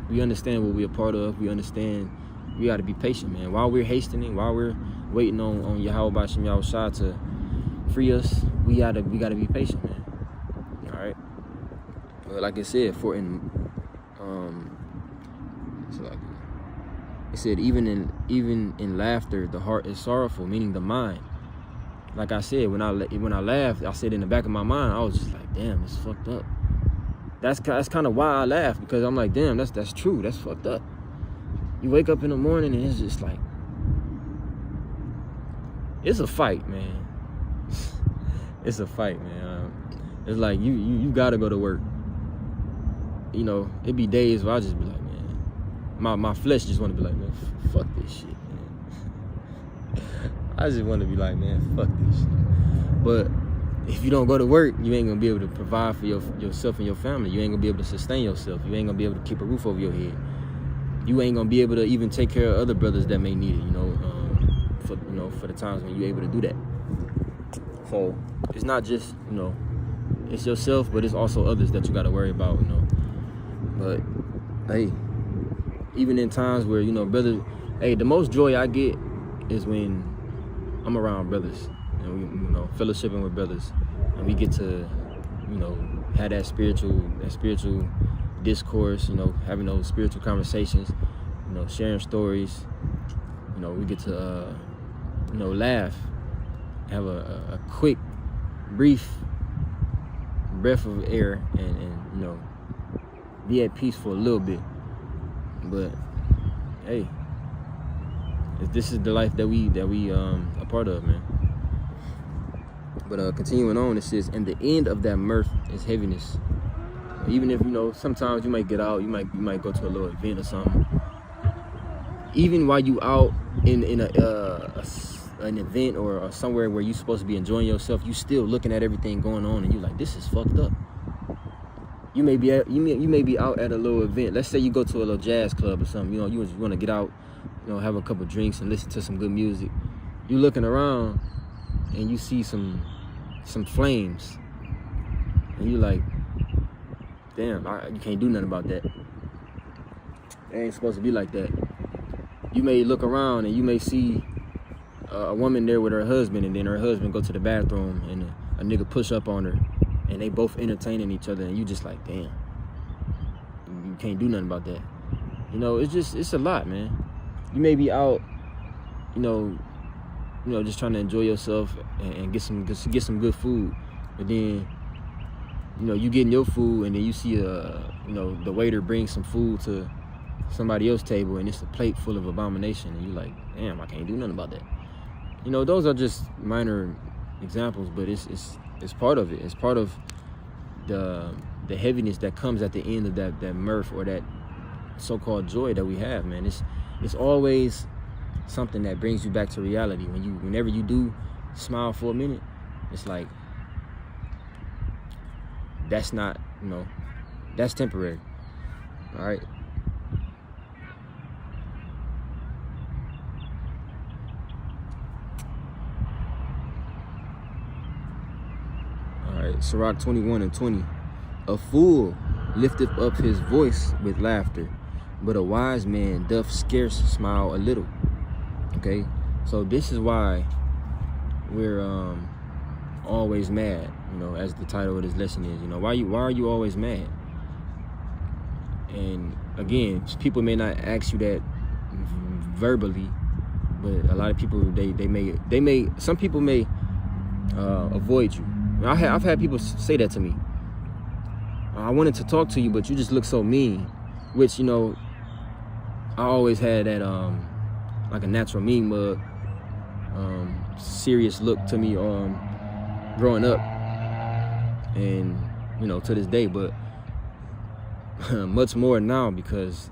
We understand what we're a part of. We understand we got to be patient, man. While we're hastening, while we're waiting on Yahweh B'Shem Yahushua to free us, we gotta be patient, man. All right. Well, like I said, it said even in laughter, the heart is sorrowful, meaning the mind. Like I said, when I laughed, I said in the back of my mind, I was just like, damn, it's fucked up. That's kind of why I laugh, because I'm like, damn, that's true. That's fucked up. You wake up in the morning and it's just like, it's a fight, man. It's a fight, man. It's like you gotta go to work. You know, it be days where I just be like, man, my flesh just want to be like, man, fuck this shit, man. I just want to be like, man, fuck this shit. But if you don't go to work, you ain't gonna be able to provide for yourself and your family. You ain't gonna be able to sustain yourself. You ain't gonna be able to keep a roof over your head. You ain't gonna be able to even take care of other brothers that may need it, for the times when you're able to do that. So it's not just, it's yourself, but it's also others that you gotta worry about, But hey, even in times where, brothers, hey, the most joy I get is when I'm around brothers, fellowshipping with brothers, and we get to, have that spiritual discourse, having those spiritual conversations, sharing stories, we get to, laugh, have a quick, brief breath of air and be at peace for a little bit. But hey, this is the life that we a part of, man. But continuing on, it says, and the end of that mirth is heaviness. Even if, sometimes you might get out, you might go to a little event or something. Even while you out in an event or somewhere where you're supposed to be enjoying yourself, you still looking at everything going on, and you're like, this is fucked up. You may be out at a little event. Let's say you go to a little jazz club or something. You just want to get out, have a couple drinks and listen to some good music. You looking around and you see some flames, and you like, damn, you can't do nothing about that. It ain't supposed to be like that. You may look around and you may see a woman there with her husband, and then her husband go to the bathroom and a nigga push up on her, and they both entertaining each other, and you just like, damn, you can't do nothing about that. It's a lot, man. You may be out, just trying to enjoy yourself and get some good food, but then, you getting your food, and then you see the waiter bring some food to somebody else's table, and it's a plate full of abomination, and you're like, damn, I can't do nothing about that. Those are just minor examples, but it's part of it. It's part of the heaviness that comes at the end of that mirth or that so-called joy that we have, man. It's always something that brings you back to reality. Whenever you do smile for a minute, it's like, that's not, that's temporary. All right. Sirach 21:20. A fool lifteth up his voice with laughter, but a wise man doth scarce smile a little. Okay, so this is why we're always mad, as the title of this lesson is. Why are you always mad? And again, people may not ask you that verbally, but a lot of people some people may avoid you. I've had people say that to me. I wanted to talk to you, but you just look so mean, which, I always had that, like a natural mean mug, serious look to me, growing up, and, to this day, but much more now, because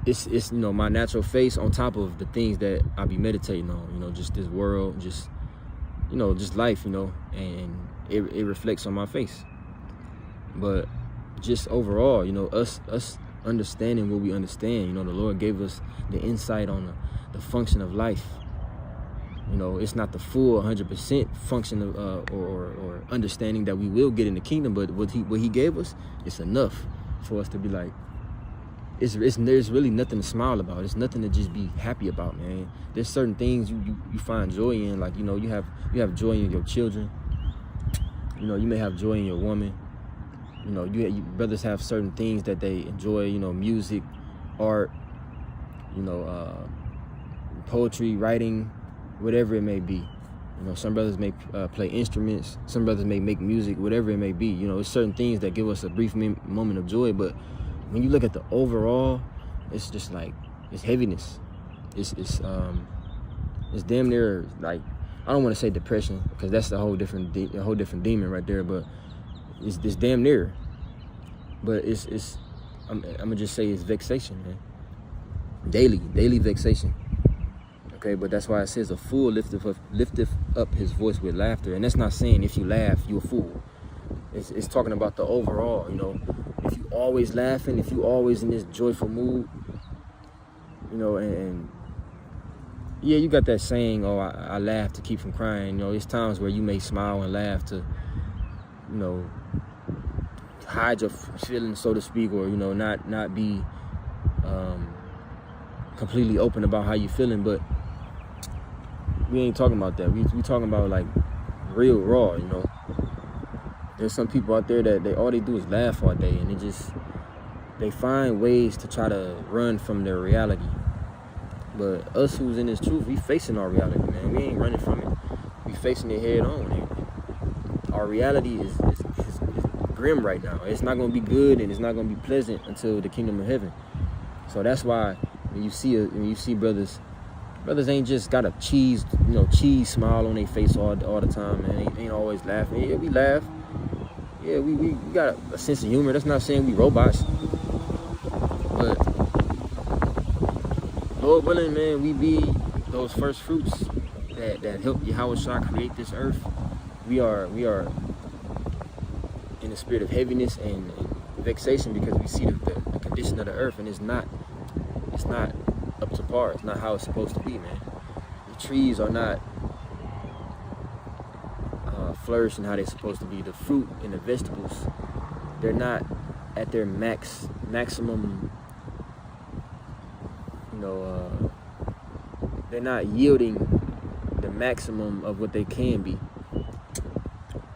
it's my natural face on top of the things that I be meditating on, just this world, just life, and it reflects on my face. But just overall, us understanding what we understand, the Lord gave us the insight on the function of life. It's not the full 100% function of, or understanding that we will get in the kingdom, but what he gave us, it's enough for us to be like, there's really nothing to smile about. It's nothing to just be happy about, man. There's certain things you find joy in, like, you have joy in your children. You may have joy in your woman. You brothers have certain things that they enjoy, music, art, poetry, writing, whatever it may be. Some brothers may play instruments, some brothers may make music, whatever it may be. It's certain things that give us a brief moment of joy, but when you look at the overall, it's just like, it's heaviness. It's damn near, like, I don't want to say depression, because that's a whole different demon right there, but it's damn near. But I'm gonna just say it's vexation, man. Daily vexation. Okay, but that's why it says a fool lifteth up his voice with laughter. And that's not saying if you laugh, you're a fool. It's talking about the overall, you know. If you always laughing, if you always in this joyful mood, you know, and yeah, you got that saying, oh, I laugh to keep from crying. You know, there's times where you may smile and laugh to, you know, hide your feelings, so to speak, or, you know, not be completely open about how you feeling. But we ain't talking about that. We talking about like real raw, you know. There's some people out there that all they do is laugh all day, and they find ways to try to run from their reality. But us who's in this truth, we facing our reality, man. We ain't running from it. We facing it head on. And our reality is grim right now. It's not gonna be good, and it's not gonna be pleasant until the kingdom of heaven. So that's why when you see brothers ain't just got a cheese smile on their face all the time, man. Ain't always laughing. Yeah, we laugh. Yeah, we got a sense of humor. That's not saying we robots. But Lord willing, man, we be those first fruits that help Yahawashi create this earth. We are in a spirit of heaviness and vexation because we see the condition of the earth, and it's not up to par. It's not how it's supposed to be, man. The trees are not flourishing how they're supposed to be. The fruit and the vegetables, they're not at their maximum, you know, they're not yielding the maximum of what they can be.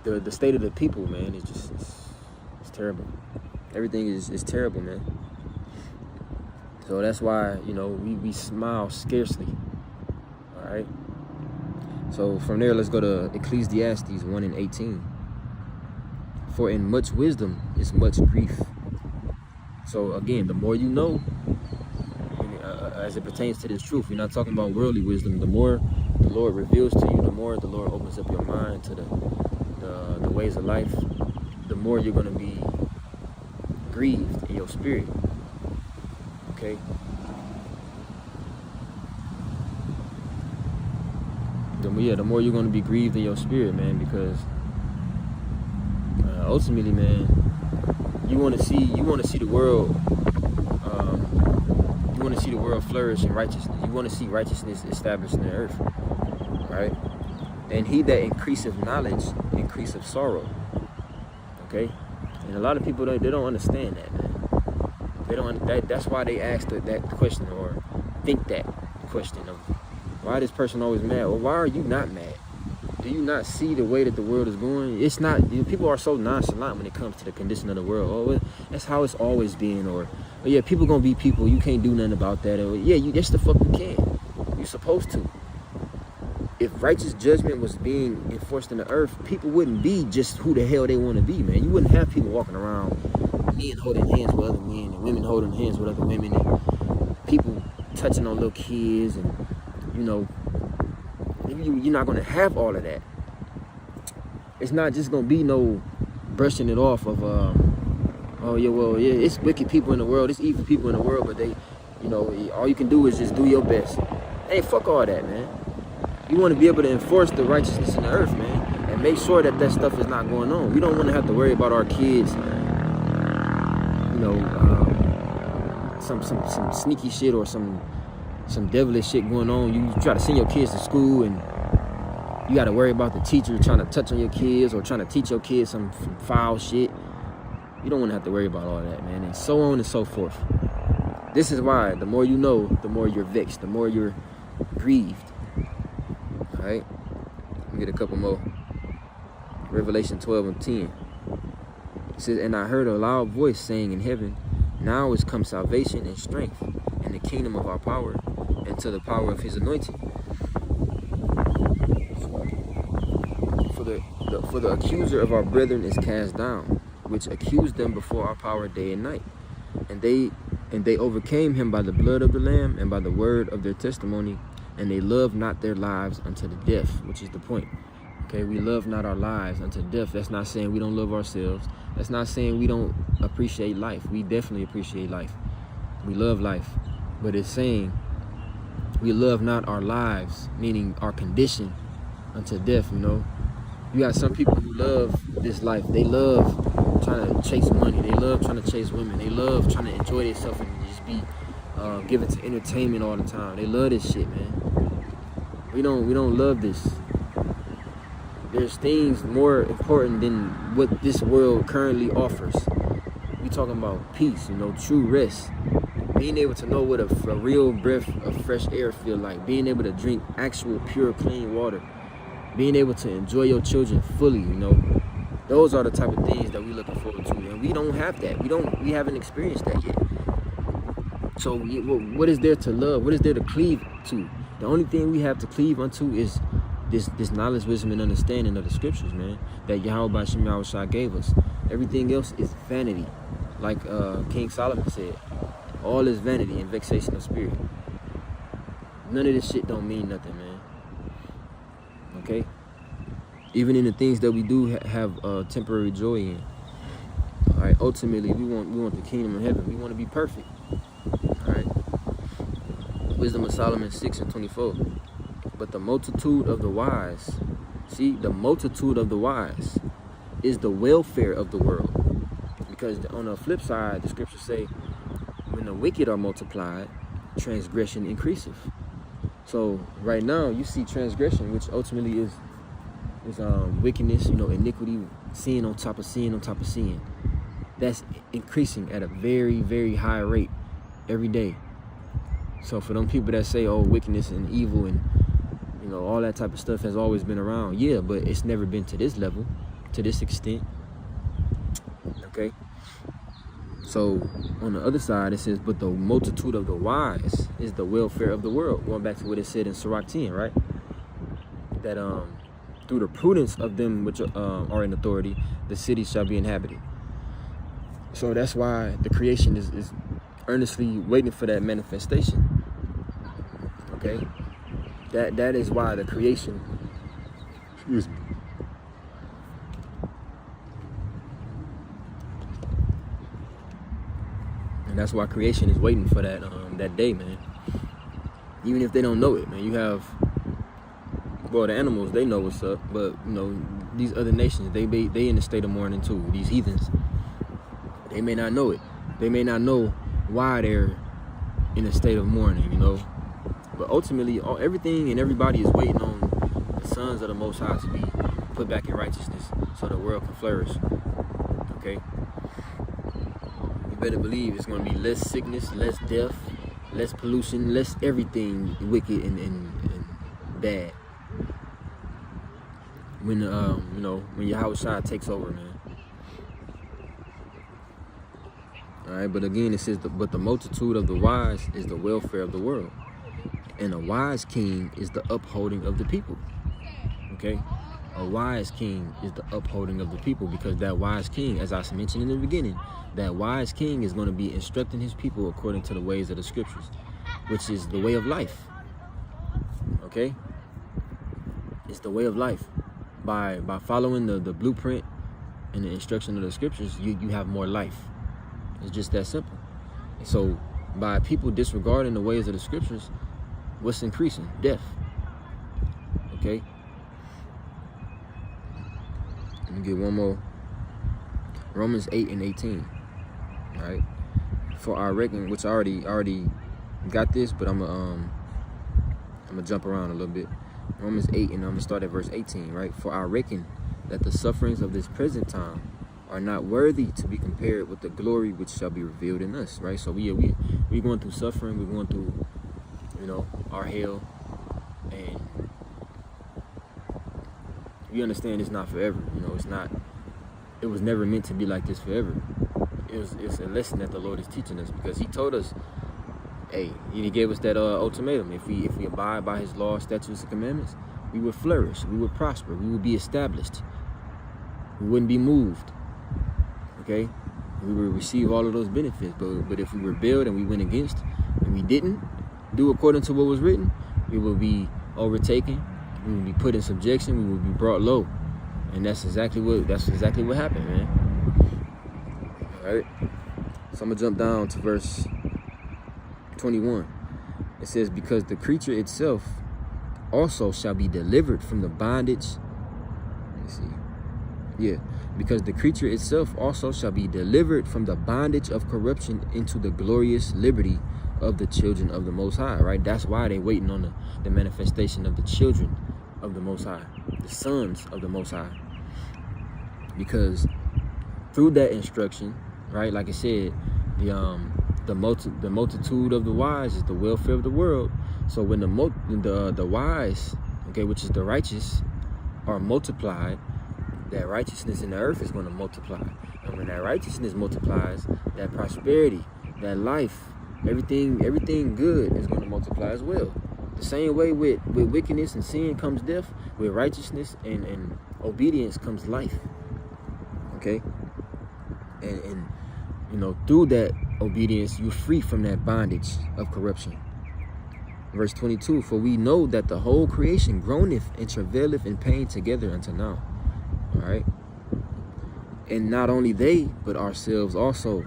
The state of the people, man, is just it's terrible. Everything is terrible, man. So that's why, you know, we smile scarcely. All right. So from there, let's go to Ecclesiastes 1:18. For in much wisdom is much grief. So again, the more you know, as it pertains to this truth, we're not talking about worldly wisdom. The more the Lord reveals to you, the more the Lord opens up your mind to the ways of life, the more you're going to be grieved in your spirit. Okay? The more you're going to be grieved in your spirit, man, because ultimately, man, you want to see the world. You want to see the world flourish in righteousness. You want to see righteousness established in the earth, right? And he that increaseth knowledge, increaseth sorrow. Okay, and a lot of people they don't understand that, man. They don't. That's why they ask that question or think that question of why this person always mad, or why are you not mad? Do you not see the way that the world is going? It's not. People are so nonchalant when it comes to the condition of the world. Oh, that's how it's always been. Or, oh yeah, people gonna be people. You can't do nothing about that. Or yeah, yes the fuck you can. You're supposed to. If righteous judgment was being enforced in the earth, people wouldn't be just who the hell they want to be, man. You wouldn't have people walking around, men holding hands with other men, and women holding hands with other women, and people touching on little kids, and you know, you're not gonna have all of that. It's not just gonna be no brushing it off of, oh yeah, well yeah, it's wicked people in the world, it's evil people in the world, but they, you know, all you can do is just do your best. Hey, fuck all that, man. You want to be able to enforce the righteousness in the earth, man, and make sure that stuff is not going on. We don't want to have to worry about our kids, you know, some sneaky shit or some devilish shit going on. You try to send your kids to school, and you got to worry about the teacher trying to touch on your kids or trying to teach your kids some foul shit. You don't want to have to worry about all that, man, and so on and so forth. This is why the more you know, the more you're vexed, the more you're grieved. All right, let me get a couple more. Revelation 12:10. It says, and I heard a loud voice saying in heaven, now is come salvation and strength, and the kingdom of our power, and to the power of his anointing. For the accuser of our brethren is cast down, which accused them before our power day and night. And they overcame him by the blood of the Lamb and by the word of their testimony, and they loved not their lives unto the death, which is the point. Okay, we love not our lives unto death. That's not saying we don't love ourselves. That's not saying we don't appreciate life. We definitely appreciate life. We love life. But it's saying We love not our lives, meaning our condition, unto death, you know. You got some people who love this life. They love trying to chase money. They love trying to chase women. They love trying to enjoy themselves and just be given to entertainment all the time. They love this shit, man. We don't love this. There's things more important than what this world currently offers. We talking about peace, you know, true rest. Being able to know what a real breath of fresh air feel like. Being able to drink actual pure clean water. Being able to enjoy your children fully, you know. Those are the type of things that we're looking forward to. And we don't have that. We haven't experienced that yet. So what is there to love? What is there to cleave to? The only thing we have to cleave unto is this knowledge, wisdom, and understanding of the scriptures, man, that Yahweh B'Shem Yahushua gave us. Everything else is vanity. Like King Solomon said, all is vanity and vexation of spirit. None of this shit don't mean nothing, man. Okay? Even in the things that we do have temporary joy in. All right, ultimately, we want the kingdom of heaven. We want to be perfect. All right? Wisdom of Solomon 6:24. But the multitude of the wise, see, the multitude of the wise is the welfare of the world. Because on the flip side, the scriptures say, when the wicked are multiplied, transgression increaseth. So right now, you see transgression, which ultimately is wickedness, you know, iniquity, sin on top of sin on top of sin. That's increasing at a very, very high rate every day. So for them people that say, oh, wickedness and evil and, you know, all that type of stuff has always been around. Yeah, but it's never been to this level, to this extent. Okay? So on the other side, it says, but the multitude of the wise is the welfare of the world. Going back to what it said in Sirach 10, right? That through the prudence of them which are in authority, the city shall be inhabited. So that's why the creation is earnestly waiting for that manifestation. Okay? That is why the creation, excuse me. And that's why creation is waiting for that day, man. Even if they don't know it, man. You have, well, the animals, they know what's up, but you know, these other nations, they in a state of mourning too. These heathens, they may not know it. They may not know why they're in a state of mourning, you know. But ultimately, everything and everybody is waiting on the sons of the Most High to be put back in righteousness so the world can flourish. Okay? You better believe it's going to be less sickness, less death, less pollution, less everything wicked and bad. When, you know, when Yahushua takes over, man. All right, but again, it says, but the multitude of the wise is the welfare of the world. And a wise king is the upholding of the people. Okay? A wise king is the upholding of the people, because that wise king, as I mentioned in the beginning, that wise king is going to be instructing his people according to the ways of the scriptures, which is the way of life. Okay? It's the way of life. By following the blueprint and the instruction of the scriptures, you have more life. It's just that simple. So by people disregarding the ways of the scriptures, what's increasing? Death. Okay? Let me get one more. Romans 8:18. Right? For I reckon, which I already got this, but I'm gonna jump around a little bit. Romans 8, and I'm gonna start at verse 18, right? For I reckon that the sufferings of this present time are not worthy to be compared with the glory which shall be revealed in us, right? So we going through suffering, we're going through, you know, our hell, and we understand it's not forever. You know, it was never meant to be like this forever. It's a lesson that the Lord is teaching us, because he told us, hey, he gave us that ultimatum. If we abide by his laws, statutes, and commandments, we would flourish, we would prosper, we would be established, we wouldn't be moved. Okay, we would receive all of those benefits. But if we rebelled and we went against, and we didn't do according to what was written, we will be overtaken, we will be put in subjection, we will be brought low. And that's exactly what happened, man. All right, so I'm gonna jump down to verse 21. It says, because the creature itself also shall be delivered from the bondage. Let me see. Yeah, because the creature itself also shall be delivered from the bondage of corruption into the glorious liberty of the children of the Most High, right? That's why they waiting on the manifestation of the children of the Most High, the sons of the Most High. Because through that instruction, right, like I said, the multitude of the wise is the welfare of the world. So when the wise, okay, which is the righteous, are multiplied, that righteousness in the earth is going to multiply. And when that righteousness multiplies, that prosperity, that life, everything good is going to multiply as well. The same way with wickedness and sin comes death, with righteousness and obedience comes life. Okay? And you know, through that obedience, you're free from that bondage of corruption. Verse 22, for we know that the whole creation groaneth and travaileth in pain together until now. All right? And not only they, but ourselves also,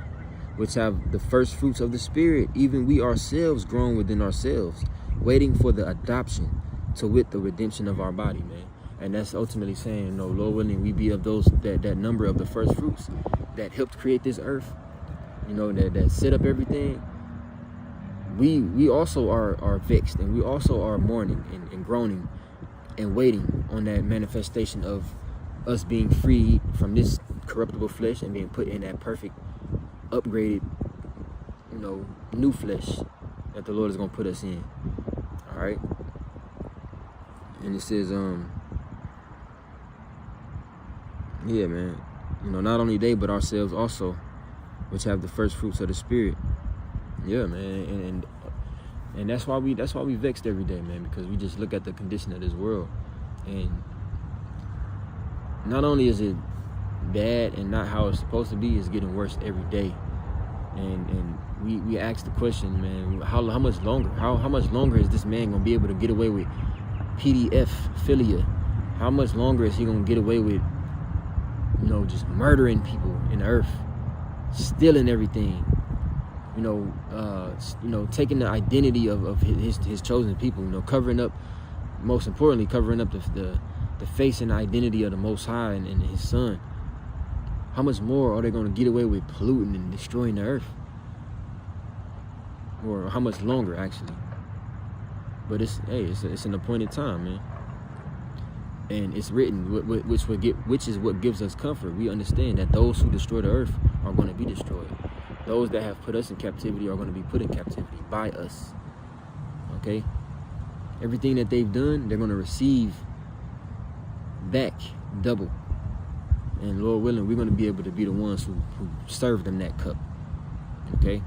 which have the first fruits of the Spirit, even we ourselves groan within ourselves, waiting for the adoption, to wit, the redemption of our body, man. And that's ultimately saying, you know, Lord willing, we be of those, that number of the first fruits that helped create this earth, you know, that set up everything. We also are vexed, and we also are mourning and groaning and waiting on that manifestation of us being freed from this corruptible flesh and being put in that perfect, upgraded, you know, new flesh that the Lord is going to put us in. All right? And it says, yeah, man, you know, not only they, but ourselves also, which have the first fruits of the Spirit. Yeah, man, and that's why we vexed every day, man, because we just look at the condition of this world, and not only is it bad and not how it's supposed to be, it's getting worse every day. And we ask the question, man, how much longer? How much longer is this man gonna be able to get away with pedophilia? How much longer is he gonna get away with, you know, just murdering people in the earth, stealing everything, you know, taking the identity of his chosen people, you know, covering up, most importantly, covering up the face and identity of the Most High and his Son. How much more are they going to get away with polluting and destroying the earth? Or how much longer, actually? But it's an appointed time, man. And it's written, which is what gives us comfort. We understand that those who destroy the earth are going to be destroyed. Those that have put us in captivity are going to be put in captivity by us. Okay? Everything that they've done, they're going to receive back double. And Lord willing, we're going to be able to be the ones who serve them that cup. Okay?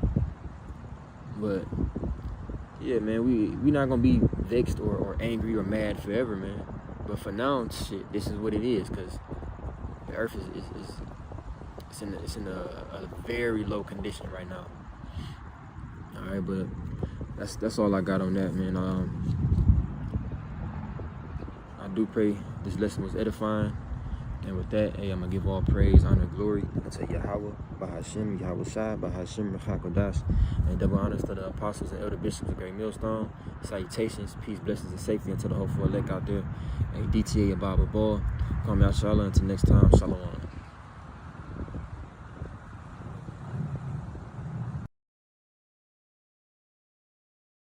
But, yeah, man, we not going to be vexed or angry or mad forever, man. But for now, shit, this is what it is, because the earth is in a very low condition right now. All right, but that's all I got on that, man. I do pray this lesson was edifying. And with that, hey, I'm going to give all praise, honor, glory unto Yahweh, Bahashim, Yahweh Shai, Bahashim, Rechakodash, and double honors to the apostles and elder bishops of Great Millstone. Salutations, peace, blessings, and safety unto the hopeful elect out there. Hey, DTA Ababa Ball. Call me out, Shalom. Until next time, Shalom.